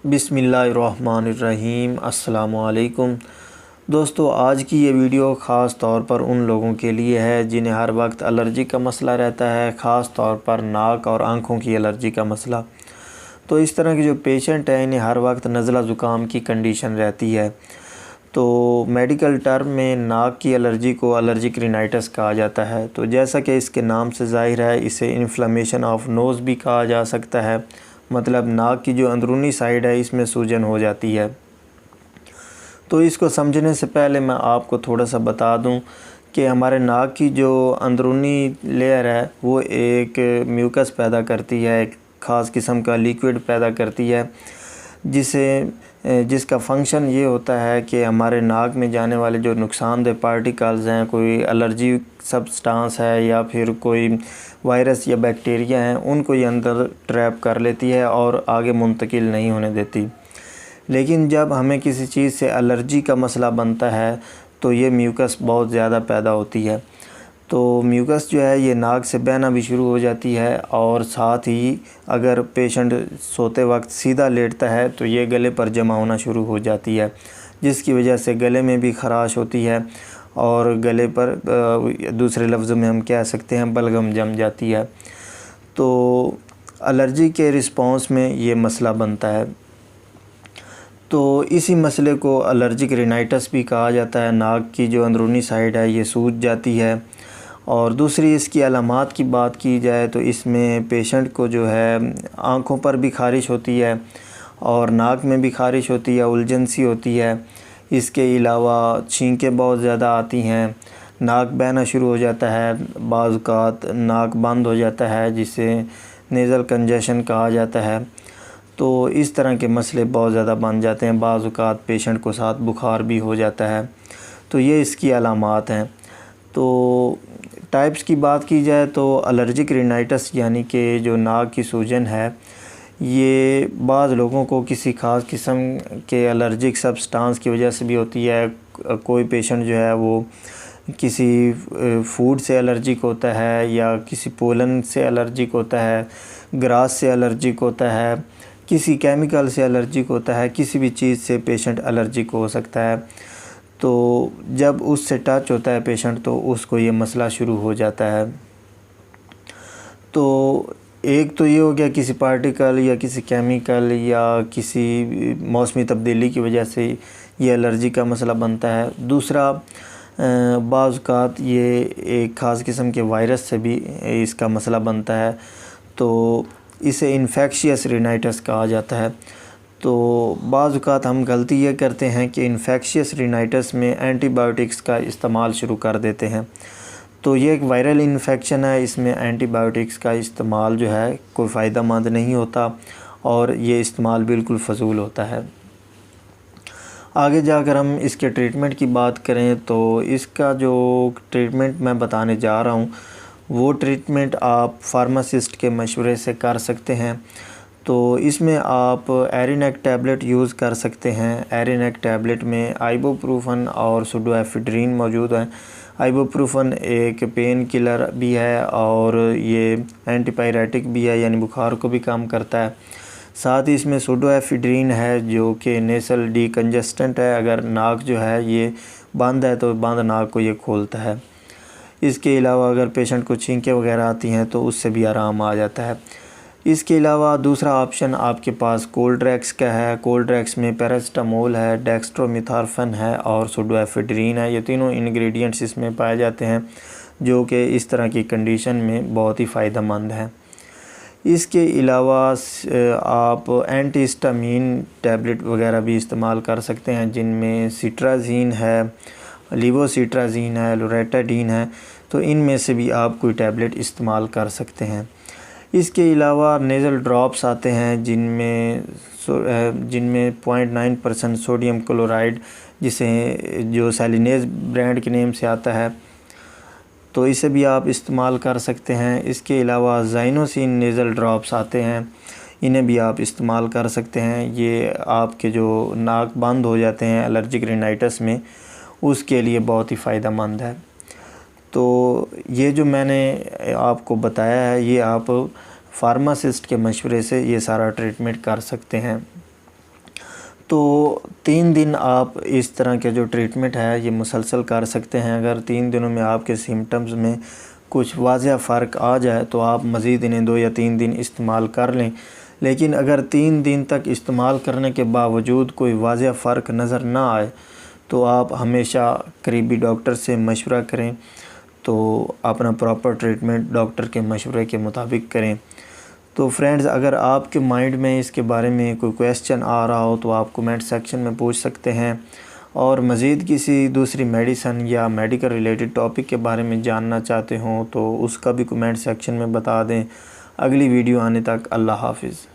बिस्मिल्लाहिर्रहमानिर्रहीम। अस्सलामुअलैकुम दोस्तों, आज की ये वीडियो ख़ास तौर पर उन लोगों के लिए है जिन्हें हर वक्त एलर्जी का मसला रहता है, ख़ास तौर पर नाक और आँखों की एलर्जी का मसला। तो इस तरह के जो पेशेंट हैं इन्हें हर वक्त नज़ला ज़ुकाम की कंडीशन रहती है। तो मेडिकल टर्म में नाक की एलर्जी को एलर्जिक रिनाइटिस कहा जाता है। तो जैसा कि इसके नाम से ज़ाहिर है, इसे इन्फ्लेमेशन ऑफ नोज़ भी कहा जा सकता है। मतलब नाक की जो अंदरूनी साइड है इसमें सूजन हो जाती है। तो इसको समझने से पहले मैं आपको थोड़ा सा बता दूं कि हमारे नाक की जो अंदरूनी लेयर है वो एक म्यूकस पैदा करती है, एक ख़ास किस्म का लिक्विड पैदा करती है जिसका फ़ंक्शन ये होता है कि हमारे नाक में जाने वाले जो नुकसानदेह पार्टिकल्स हैं, कोई एलर्जी सब्सटेंस है या फिर कोई वायरस या बैक्टीरिया हैं, उनको ये अंदर ट्रैप कर लेती है और आगे मुंतकिल नहीं होने देती। लेकिन जब हमें किसी चीज़ से एलर्जी का मसला बनता है तो ये म्यूकस बहुत ज़्यादा पैदा होती है। तो म्यूकस जो है ये नाक से बहना भी शुरू हो जाती है और साथ ही अगर पेशेंट सोते वक्त सीधा लेटता है तो ये गले पर जमा होना शुरू हो जाती है, जिसकी वजह से गले में भी ख़राश होती है और गले पर दूसरे लफ्ज़ों में हम कह सकते हैं बलगम जम जाती है। तो एलर्जी के रिस्पॉन्स में ये मसला बनता है। तो इसी मसले को एलर्जिक रिनाइटिस भी कहा जाता है। नाक की जो अंदरूनी साइड है ये सूज जाती है। और दूसरी इसकी अलामात की बात की जाए तो इसमें पेशेंट को जो है आँखों पर भी ख़ारिश होती है और नाक में भी ख़ारिश होती है, उलझन सी होती है। इसके अलावा छींकें बहुत ज़्यादा आती हैं, नाक बहना शुरू हो जाता है, बाज़ औक़ात नाक बंद हो जाता है जिसे नेज़ल कंजेशन कहा जाता है। तो इस तरह के मसले बहुत ज़्यादा बन जाते हैं। बाज़ औक़ात पेशेंट को साथ बुखार भी हो जाता है। तो ये इसकी अलामात हैं। तो टाइप्स की बात की जाए तो एलर्जिक रिनाइटिस यानी कि जो नाक की सूजन है ये बाज़ लोगों को किसी ख़ास किस्म के एलर्जिक सब्सटेंस की वजह से भी होती है। कोई पेशेंट जो है वो किसी फूड से एलर्जिक होता है या किसी पोलन से एलर्जिक होता है, ग्रास से एलर्जिक होता है, किसी केमिकल से एलर्जिक होता है, किसी भी चीज़ से पेशेंट एलर्जिक हो सकता है। तो जब उससे टच होता है पेशेंट तो उसको ये मसला शुरू हो जाता है। तो एक तो ये हो गया किसी पार्टिकल या किसी केमिकल या किसी मौसमी तब्दीली की वजह से ये एलर्जी का मसला बनता है। दूसरा बाज़ औक़ात ये एक ख़ास किस्म के वायरस से भी इसका मसला बनता है। तो इसे इन्फेक्शियस रिनाइटिस कहा जाता है। तो बाज़ औक़ात हम गलती ये करते हैं कि इन्फेक्शियस रिनाइटिस में एंटीबायोटिक्स का इस्तेमाल शुरू कर देते हैं। तो ये एक वायरल इन्फेक्शन है, इसमें एंटीबायोटिक्स का इस्तेमाल जो है कोई फ़ायदा मंद नहीं होता और ये इस्तेमाल बिल्कुल फ़जूल होता है। आगे जाकर हम इसके ट्रीटमेंट की बात करें तो इसका जो ट्रीटमेंट मैं बताने जा रहा हूँ वो ट्रीटमेंट आप फार्मासिस्ट के मशवरे से कर सकते हैं। तो इसमें आप एरिनेक टैबलेट यूज़ कर सकते हैं। एरिनेक टैबलेट में आइबुप्रोफेन और सुडोएफेड्रिन मौजूद है। आइबुप्रोफेन एक पेन किलर भी है और ये एंटीपायरेटिक भी है, यानी बुखार को भी कम करता है। साथ ही इसमें सुडोएफेड्रिन है जो कि नेसल डीकंजेस्टेंट है। अगर नाक जो है ये बंद है तो बंद नाक को ये खोलता है। इसके अलावा अगर पेशेंट को छींकें वगैरह आती हैं तो उससे भी आराम आ जाता है। इसके अलावा दूसरा ऑप्शन आपके पास कोल्ड्रेक्स का है। कोल्ड्रेक्स में पैरासिटामोल है, डेक्स्ट्रोमेथॉर्फन है और सुडोएफेड्रिन है। ये तीनों इंग्रेडिएंट्स इसमें पाए जाते हैं जो कि इस तरह की कंडीशन में बहुत ही फ़ायदेमंद है। इसके अलावा आप एंटीहिस्टामिन टैबलेट वगैरह भी इस्तेमाल कर सकते हैं जिनमें सिट्राज़ीन है, लिवोसिट्राज़ीन है, लोरेटाडीन है। तो इनमें से भी आप कोई टैबलेट इस्तेमाल कर सकते हैं। इसके अलावा नेज़ल ड्रॉप्स आते हैं जिनमें 0.9% सोडियम क्लोराइड जिसे जो सैलिनेज ब्रांड के नेम से आता है, तो इसे भी आप इस्तेमाल कर सकते हैं। इसके अलावा ज़ाइनोसिन नेज़ल ड्रॉप्स आते हैं, इन्हें भी आप इस्तेमाल कर सकते हैं। ये आपके जो नाक बंद हो जाते हैं एलर्जिक रिनाइटिस में उसके लिए बहुत ही फ़ायदेमंद है। तो ये जो मैंने आपको बताया है ये आप फार्मासिस्ट के मशवरे से ये सारा ट्रीटमेंट कर सकते हैं। तो 3 दिन आप इस तरह के जो ट्रीटमेंट है ये मुसलसल कर सकते हैं। अगर 3 दिनों में आपके सिम्टम्स में कुछ वाज़ह फ़र्क आ जाए तो आप मज़ीद इन्हें 2 या 3 दिन इस्तेमाल कर लें। लेकिन अगर 3 दिन तक इस्तेमाल करने के बावजूद कोई वाज़ह फ़र्क नज़र ना आए तो आप हमेशा करीबी डॉक्टर से मशवरा करें, तो अपना प्रॉपर ट्रीटमेंट डॉक्टर के मशवरे के मुताबिक करें। तो फ्रेंड्स, अगर आपके माइंड में इसके बारे में कोई क्वेश्चन आ रहा हो तो आप कमेंट सेक्शन में पूछ सकते हैं, और मज़ीद किसी दूसरी मेडिसन या मेडिकल रिलेटेड टॉपिक के बारे में जानना चाहते हों तो उसका भी कमेंट सेक्शन में बता दें। अगली वीडियो आने तक अल्लाह हाफ़िज़।